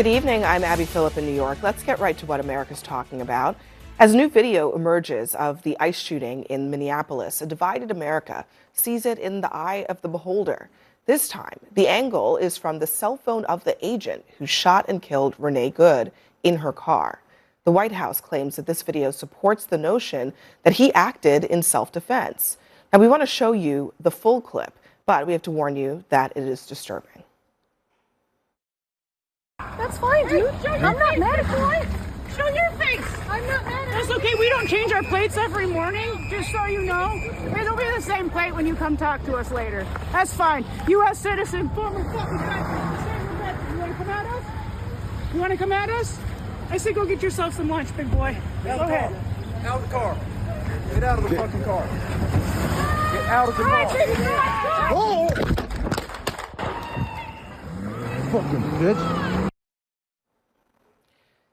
Good evening. I'm Abby Phillip in New York. Let's get right to what America's talking about. As new video emerges of the ICE shooting in Minneapolis, a divided America sees it in the eye of the beholder. This time, the angle is from the cell phone of the agent who shot and killed Renee Good in her car. The White House claims that this video supports the notion that he acted in self-defense. Now, we want to show you the full clip, but we have to warn you that it is disturbing. That's fine, dude. I'm not mad at you. Show your face. I'm not mad at you. That's okay. We don't change our plates every morning, just so you know. It'll be the same plate when you come talk to us later. That's fine. U.S. citizen, former fucking veteran. You want to come at us? You want to come at us? I say go get yourself some lunch, big boy. Go ahead. Out of the car. Get out of the fucking car. Get out of the car. Oh! Fucking bitch.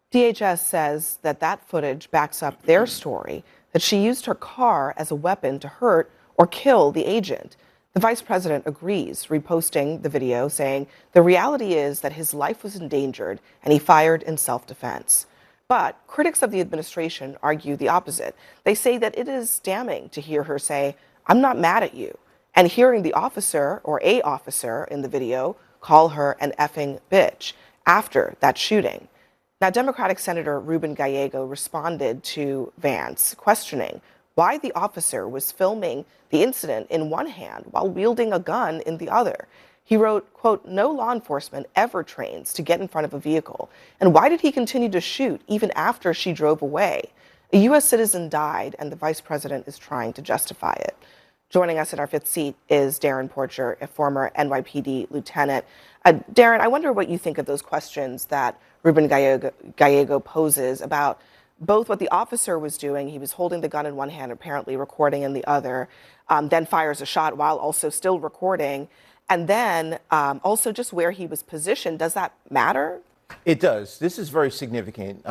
DHS says that that footage backs up their story that she used her car as a weapon to hurt or kill the agent. The vice president agrees, reposting the video saying the reality is that his life was endangered and he fired in self-defense. But critics of the administration argue the opposite. They say that it is damning to hear her say, "I'm not mad at you," and hearing the officer or a officer in the video call her an effing bitch after that shooting. Now, Democratic Senator Ruben Gallego responded to Vance, questioning why the officer was filming the incident in one hand while wielding a gun in the other. He wrote, quote, "No law enforcement ever trains to get in front of a vehicle. And why did he continue to shoot even after she drove away? A U.S. citizen died, and the vice president is trying to justify it." Joining us in our fifth seat is Darren Porcher, a former NYPD lieutenant. Darren, I wonder what you think of those questions that Ruben Gallego poses about both what the officer was doing. He was holding the gun in one hand, apparently recording in the other, then fires a shot while also still recording. And then also just where he was positioned. Does that matter? It does. This is very significant.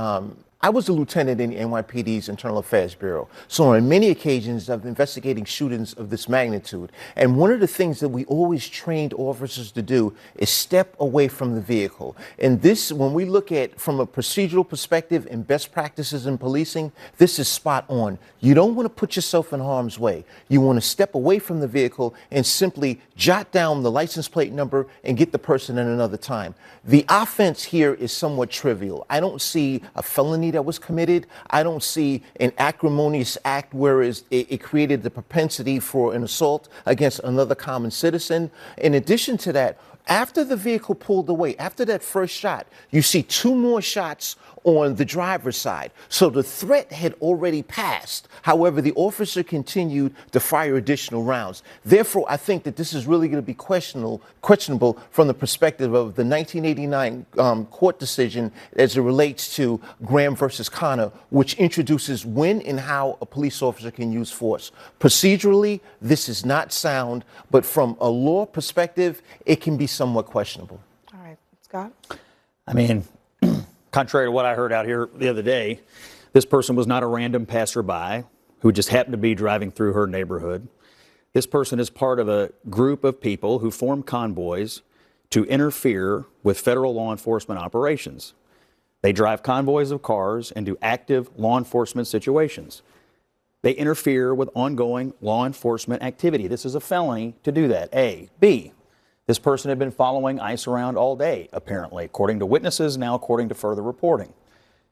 I was a lieutenant in the NYPD's Internal Affairs Bureau, so on many occasions of investigating shootings of this magnitude. And one of the things that we always trained officers to do is step away from the vehicle. And this, when we look at from a procedural perspective and best practices in policing, this is spot on. You don't want to put yourself in harm's way. You want to step away from the vehicle and simply jot down the license plate number and get the person in another time. The offense here is somewhat trivial. I don't see a felony that was committed. I don't see an acrimonious act where it created the propensity for an assault against another common citizen. In addition to that, after the vehicle pulled away, after that first shot, you see two more shots on the driver's side. So the threat had already passed. However, the officer continued to fire additional rounds. Therefore, I think that this is really going to be questionable from the perspective of the 1989 court decision as it relates to Graham versus Connor, which introduces when and how a police officer can use force. Procedurally, this is not sound, but from a law perspective, it can be somewhat questionable. All right, Scott? I mean, contrary to what I heard out here the other day, this person was not a random passerby who just happened to be driving through her neighborhood. This person is part of a group of people who form convoys to interfere with federal law enforcement operations. They drive convoys of cars into active law enforcement situations. They interfere with ongoing law enforcement activity. This is a felony to do that, A. B, this person had been following ICE around all day, apparently, according to witnesses, now according to further reporting.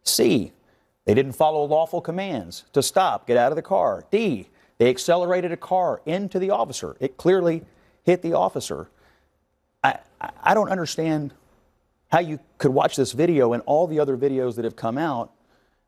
C, they didn't follow lawful commands to stop, get out of the car. D, they accelerated a car into the officer. It clearly hit the officer. I don't understand how you could watch this video and all the other videos that have come out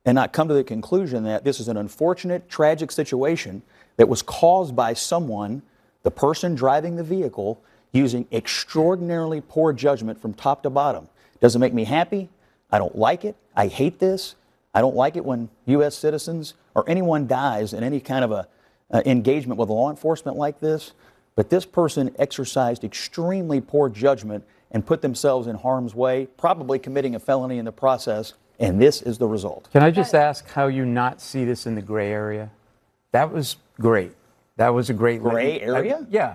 and not come to the conclusion that this is an unfortunate, tragic situation that was caused by someone, the person driving the vehicle, using extraordinarily poor judgment from top to bottom. Doesn't make me happy. I don't like it. I hate this. I don't like it when U.S. citizens or anyone dies in any kind of a engagement with law enforcement like this. But this person exercised extremely poor judgment and put themselves in harm's way, probably committing a felony in the process, and this is the result. Can I just ask how you not see this in the gray area? That was great. That was a great gray area? Yeah.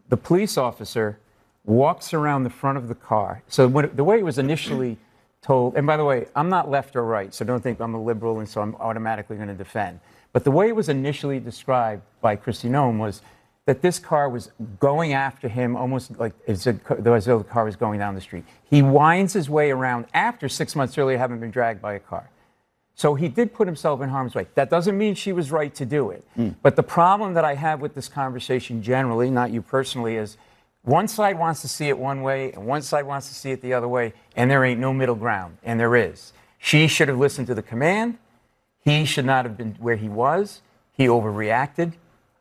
The police officer walks around the front of the car. So the way it was initially told, and by the way, I'm not left or right, so don't think I'm a liberal and so I'm automatically going to defend. But the way it was initially described by Kristi Noem was that this car was going after him almost like as though the car was going down the street. He winds his way around after 6 months earlier having been dragged by a car. So he did put himself in harm's way. That doesn't mean she was right to do it. But the problem that I have with this conversation generally, not you personally, is one side wants to see it one way and one side wants to see it the other way, and there ain't no middle ground, and there is. She should have listened to the command. He should not have been where he was. He overreacted.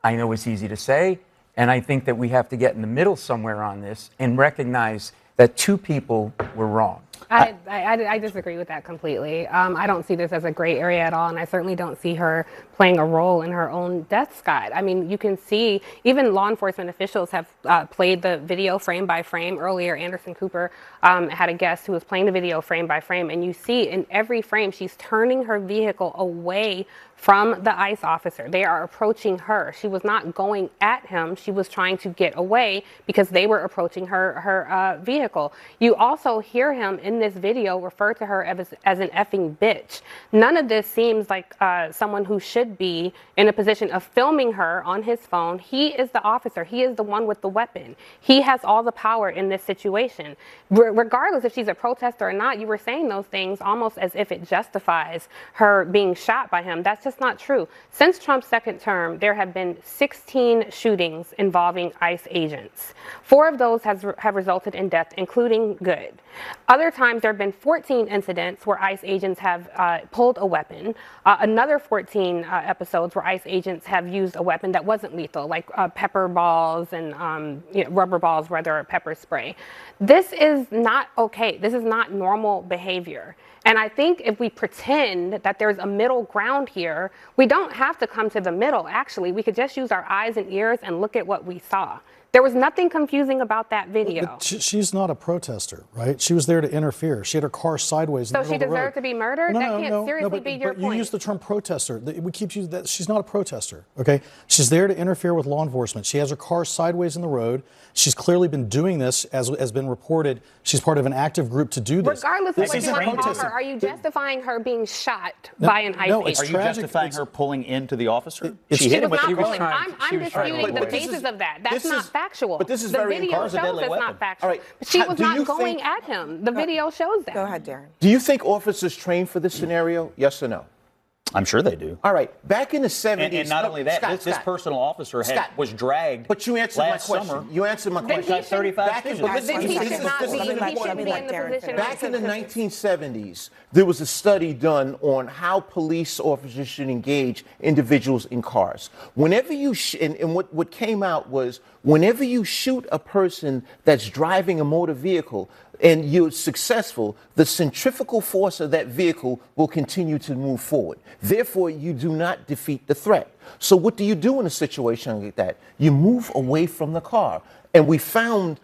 I know it's easy to say, and I think that we have to get in the middle somewhere on this and recognize that two people were wrong. I disagree with that completely. I don't see this as a gray area at all, and I certainly don't see her playing a role in her own death, Scott. I mean, you can see even law enforcement officials have played the video frame by frame. Earlier, Anderson Cooper had a guest who was playing the video frame by frame, and you see in every frame she's turning her vehicle away from the ICE officer. They are approaching her. She was not going at him. She was trying to get away because they were approaching her vehicle. You also hear him in this video refer to her as an effing bitch. None of this seems like someone who should be in a position of filming her on his phone. He is the officer. He is the one with the weapon. He has all the power in this situation. Regardless if she's a protester or not, you were saying those things almost as if it justifies her being shot by him. That's just not true. Since Trump's second term, there have been 16 shootings involving ICE agents. 4 of those have resulted in death, including Good. Other times, there have been 14 incidents where ICE agents have pulled a weapon. Another 14 episodes where ICE agents have used a weapon that wasn't lethal, like pepper balls and rubber balls, rather, pepper spray. This is not okay. This is not normal behavior. And I think if we pretend that there's a middle ground here, we don't have to come to the middle, actually. We could just use our eyes and ears and look at what we saw. There was nothing confusing about that video. But she's not a protester, right? She was there to interfere. She had her car sideways in the middle of the road. So she deserved to be murdered? That can't seriously be your point. You use the term protester. We keep using that. She's not a protester, okay? She's there to interfere with law enforcement. She has her car sideways in the road. She's clearly been doing this, as has been reported. She's part of an active group to do this. Regardless of what you want to call her, are you justifying her being shot by an ICE agent? Are you justifying her pulling into the officer? She was not pulling. I'm disputing the basis of that. That's not factual. But this is very video shows it's not factual. Right. But she was not going at him. The video shows that. Go ahead, Darren. Do you think officers train for this scenario? Yes or no? I'm sure they do. All right. Back in the 70s. And not only that, this personal officer was dragged. But you answered my question. Summer. You answered my question. Got 35 Back in the 1970s, there was a study done on how police officers should engage individuals in cars. Whenever you and what came out was whenever you shoot a person that's driving a motor vehicle and you're successful, the centrifugal force of that vehicle will continue to move forward. Therefore, you do not defeat the threat. So what do you do in a situation like that? You move away from the car. And we found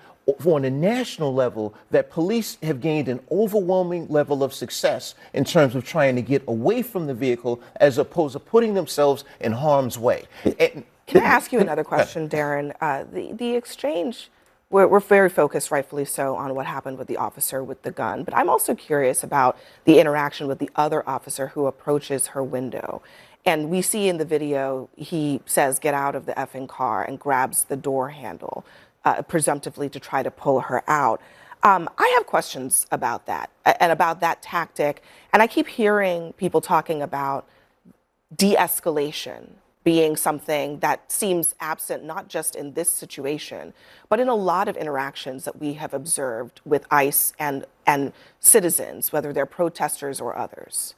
on a national level that police have gained an overwhelming level of success in terms of trying to get away from the vehicle as opposed to putting themselves in harm's way. Can I ask you another question, Darren? The exchange, we're very focused, rightfully so, on what happened with the officer with the gun. But I'm also curious about the interaction with the other officer who approaches her window. And we see in the video, he says, "Get out of the effing car," and grabs the door handle, presumptively to try to pull her out. I have questions about that and about that tactic. And I keep hearing people talking about de-escalation being something that seems absent, not just in this situation, but in a lot of interactions that we have observed with ICE and citizens, whether they're protesters or others.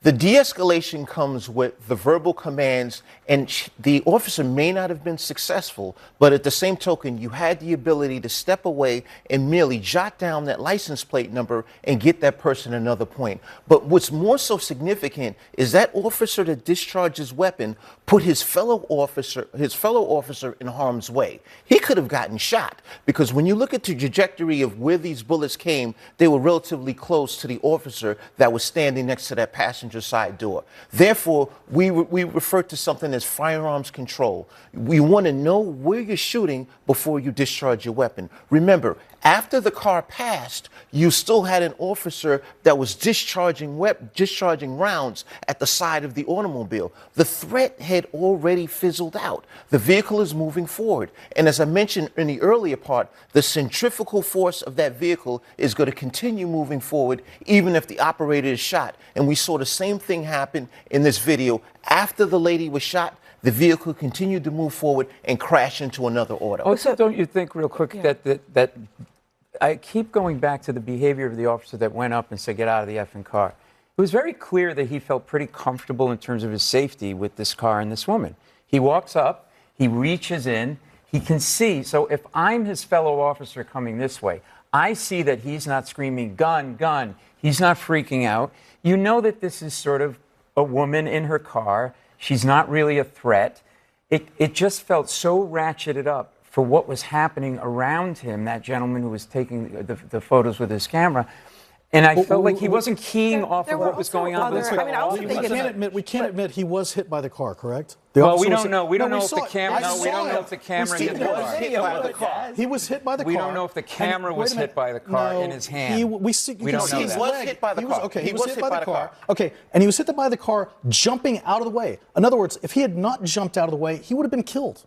The de-escalation comes with the verbal commands, and the officer may not have been successful, but at the same token, you had the ability to step away and merely jot down that license plate number and get that person another point. But what's more so significant is that officer that discharged his weapon put his fellow officer in harm's way. He could have gotten shot because when you look at the trajectory of where these bullets came, they were relatively close to the officer that was standing next to that passenger passenger side door. Therefore, we refer to something as firearms control. We want to know where you're shooting before you discharge your weapon. Remember, after the car passed, you still had an officer that was discharging rounds at the side of the automobile. The threat had already fizzled out. The vehicle is moving forward. And as I mentioned in the earlier part, the centrifugal force of that vehicle is going to continue moving forward even if the operator is shot. And we saw the same thing happen in this video. After the lady was shot, the vehicle continued to move forward and crash into another auto. Also, don't you think, real quick, that I keep going back to the behavior of the officer that went up and said, get out of the effing car. It was very clear that he felt pretty comfortable in terms of his safety with this car and this woman. He walks up, he reaches in, he can see. So if I'm his fellow officer coming this way, I see that he's not screaming, gun, gun. He's not freaking out. You know that this is sort of a woman in her car. She's not really a threat. It just felt so ratcheted up for what was happening around him, that gentleman who was taking the photos with his camera. And I felt like he wasn't keying off of what was going on. We can't admit he was hit by the car, correct? Well, we don't know. We don't know if the camera. No, we don't know if the camera hit the car. He was hit by the car. We don't know if the camera was hit by the car in his hand. We don't know that. He was hit by the car. Okay, he was hit by the car. Okay, and he was hit by the car jumping out of the way. In other words, if he had not jumped out of the way, he would have been killed.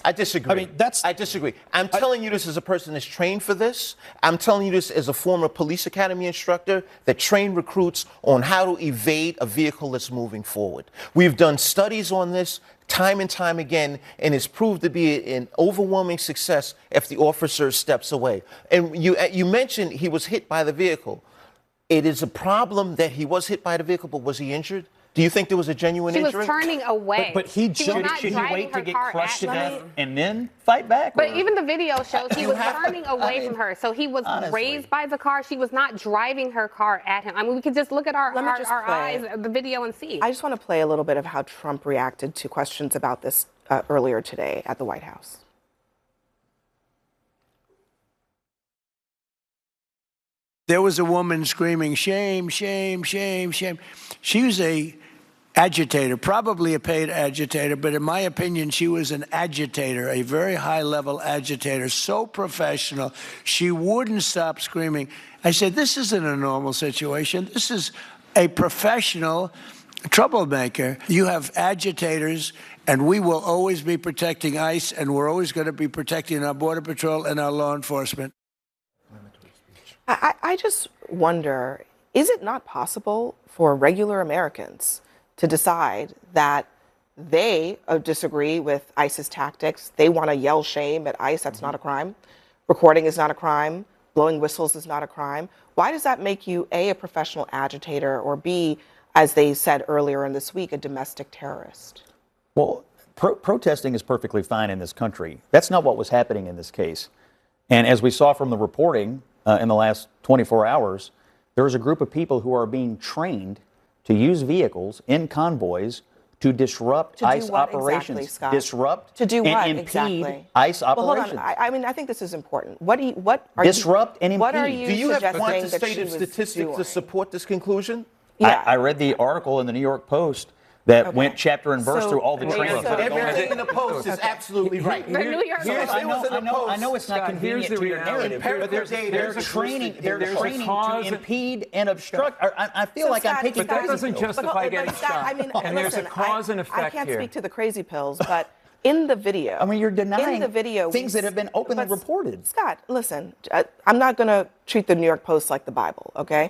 I disagree. I disagree. I'm telling you this as a person that's trained for this. I'm telling you this as a former police academy instructor that trained recruits on how to evade a vehicle that's moving forward. We've done studies on this time and time again, and it's proved to be an overwhelming success if the officer steps away. And you mentioned he was hit by the vehicle. It is a problem that he was hit by the vehicle, but was he injured? Do you think there was a genuine injury? She was turning away. But he jumped. Should he wait to get crushed to death and then fight back? But even the video shows he was turning away from her. So he was raised by the car. She was not driving her car at him. I mean, we could just look at our eyes, the video, and see. I just want to play a little bit of how Trump reacted to questions about this earlier today at the White House. There was a woman screaming, shame, shame, shame, shame. She was a agitator, probably a paid agitator, but in my opinion, she was an agitator, a very high-level agitator, so professional. She wouldn't stop screaming. I said, this isn't a normal situation. This is a professional troublemaker. You have agitators, and we will always be protecting ICE, and we're always going to be protecting our Border Patrol and our law enforcement. I just wonder, is it not possible for regular Americans to decide that they disagree with ICE's tactics? They want to yell shame at ICE. That's not a crime. Recording is not a crime. Blowing whistles is not a crime. Why does that make you, A, a professional agitator, or B, as they said earlier in this week, a domestic terrorist? Well, protesting is perfectly fine in this country. That's not what was happening in this case. And as we saw from the reporting in the last 24 hours, there is a group of people who are being trained to use vehicles in convoys to disrupt ICE operations. Exactly, Scott? Disrupt to do what and impede exactly? ICE operations. Well, hold on. I mean, I think this is important. What are disrupt and impede? What are you Do you have suggesting quantitative that she was statistics doing? to support this conclusion? Yeah. I read the article in the New York Post that went chapter and verse through all the training. Everything in the Post is absolutely right. The New York Post. I know it's not convenient to your narrative, but they're training to impede and obstruct. I feel like I'm taking. But that doesn't justify getting shot. I mean, and there's a cause and effect here. I can't here. speak to the crazy pills, but in the video, I mean, you're denying in the video, things that have been openly reported. Scott, listen, I'm not going to treat the New York Post like the Bible, okay?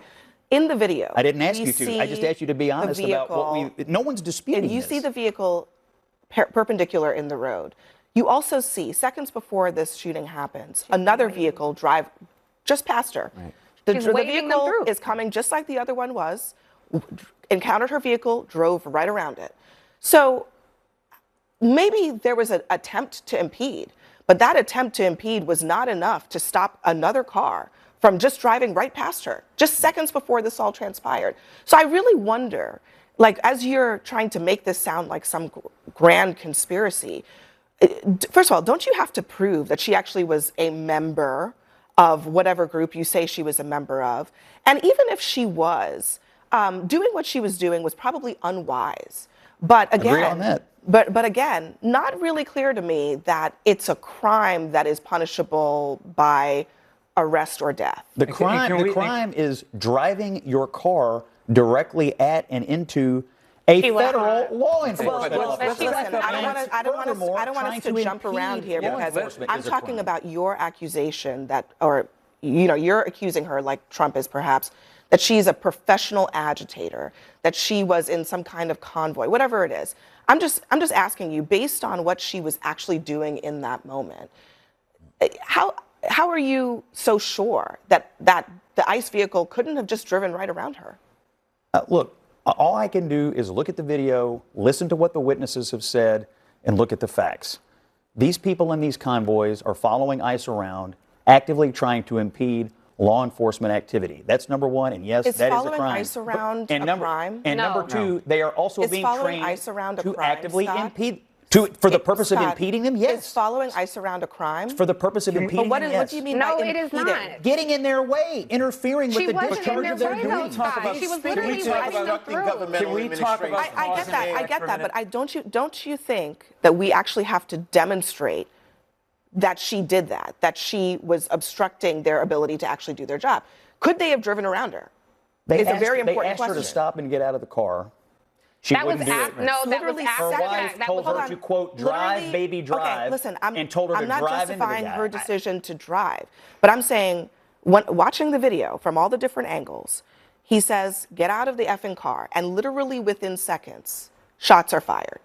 In the video, I didn't ask you to. I just asked you to be honest about what we. No one's disputing this. You see the vehicle perpendicular in the road. You also see, seconds before this shooting happens, another vehicle drive just past her. Right. The vehicle is coming just like the other one was, encountered her vehicle, drove right around it. So maybe there was an attempt to impede, but that attempt to impede was not enough to stop another car from just driving right past her, just seconds before this all transpired. So I really wonder, like, as you're trying to make this sound like some grand conspiracy, first of all, don't you have to prove that she actually was a member of whatever group you say she was a member of? And even if she was, doing what she was doing was probably unwise. But again, Agree on that. But again, not really clear to me that it's a crime that is punishable by arrest or death. The crime is driving your car directly at and into a federal law enforcement officer. Listen, I don't want us to jump around here because I'm talking about your accusation that, or you're accusing her, like Trump is perhaps, that she's a professional agitator, that she was in some kind of convoy, whatever it is. I'm just asking you, based on what she was actually doing in that moment, how are you so sure that the ICE vehicle couldn't have just driven right around her? Look, all I can do is look at the video, listen to what the witnesses have said, and look at the facts. These people in these convoys are following ICE around, actively trying to impede law enforcement activity. That's number one, and yes, that is a crime. Is following ICE around a crime? And number two, they are also being trained ICE around a to crime, actively Scott? impede. For the purpose of impeding them, yes. Is following ICE around a crime? For the purpose of impeding them, yes. What do you mean by impeding? No, it is not. Getting in their way, interfering with the wasn't discharge in of their their way, duty. though, She was literally driving them through. Can we talk about I get that, but don't you think that we actually have to demonstrate that she did that she was obstructing their ability to actually do their job? Could they have driven around her? It's a very important question. They asked her to stop and get out of the car. She wouldn't do it. No, that was after her that. wife told her to, quote, drive, baby, drive. Okay, listen, and told her to drive into the guy. I'm not justifying her decision to drive, but I'm saying, watching the video from all the different angles, he says, get out of the effing car, and literally within seconds, shots are fired.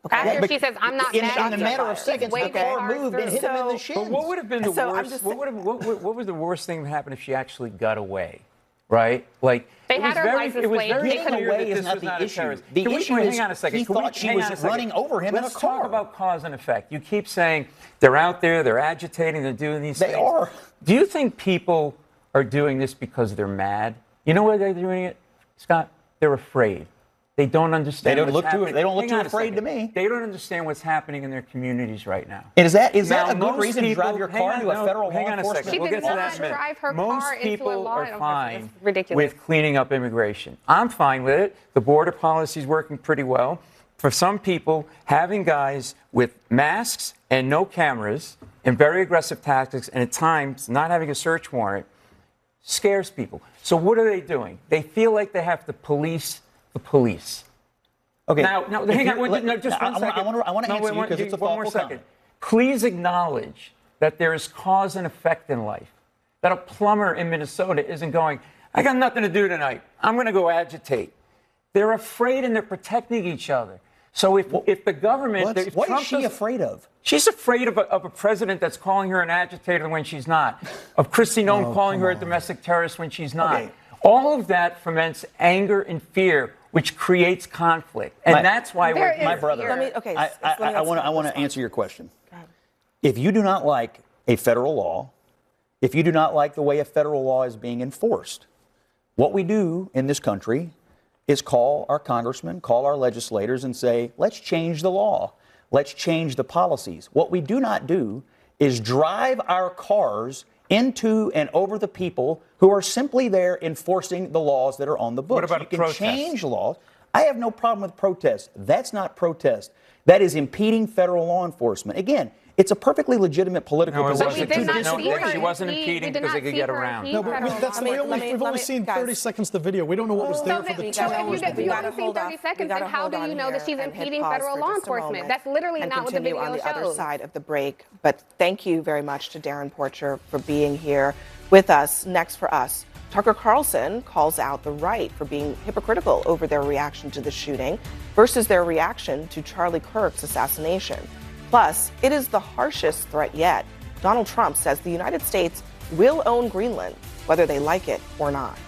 Okay. After she says, I'm not mad. In a matter of seconds, the car moved and hit him in the shins. But what would have been the worst? What was the worst thing that happened if she actually got away? Right? Like, they had her license plate. Getting away is not the issue. The issue is he thought she was running over him in a car. Let's talk about cause and effect. You keep saying they're out there, they're agitating, they're doing these things. They are. Do you think people are doing this because they're mad? You know why they're doing it, Scott? They're afraid. They don't understand. They don't look too afraid to me. They don't understand what's happening in their communities right now. Is that a good reason to drive your car into a federal law enforcement? She did not drive her car into a law. Most people are fine ridiculous. with cleaning up immigration. I'm fine with it. The border policy is working pretty well. For some people, having guys with masks and no cameras and very aggressive tactics, and at times not having a search warrant, scares people. So what are they doing? They feel like they have to police the police. Okay. Now, hang on. Just 1 second. I want to answer you because it's a thoughtful comment. Please acknowledge that there is cause and effect in life. That a plumber in Minnesota isn't going, I got nothing to do tonight. I'm going to go agitate. They're afraid and they're protecting each other. So if the government... What is she afraid of? She's afraid of a president that's calling her an agitator when she's not. Of Kristi Noem calling her a domestic terrorist when she's not. Okay. All of that foments anger and fear, which creates conflict. And that's why my brother... I want to answer your question. If you do not like a federal law, if you do not like the way a federal law is being enforced, what we do in this country is call our congressmen, call our legislators and say, let's change the law. Let's change the policies. What we do not do is drive our cars into and over the people who are simply there enforcing the laws that are on the books. What about you can change laws. I have no problem with protest. That's not protest. That is impeding federal law enforcement. Again, it's a perfectly legitimate political position. She wasn't impeding because they could get around. No, but we've only seen 30 seconds of the video. We don't know what was there for the 2 hours. If you've only seen 30 seconds, then how do you know that she's impeding federal law enforcement? That's literally not what the video shows. On the other side of the break. But thank you very much to Darren Porcher for being here with us. Next for us, Tucker Carlson calls out the right for being hypocritical over their reaction to the shooting versus their reaction to Charlie Kirk's assassination. Plus, it is the harshest threat yet. Donald Trump says the United States will own Greenland, whether they like it or not.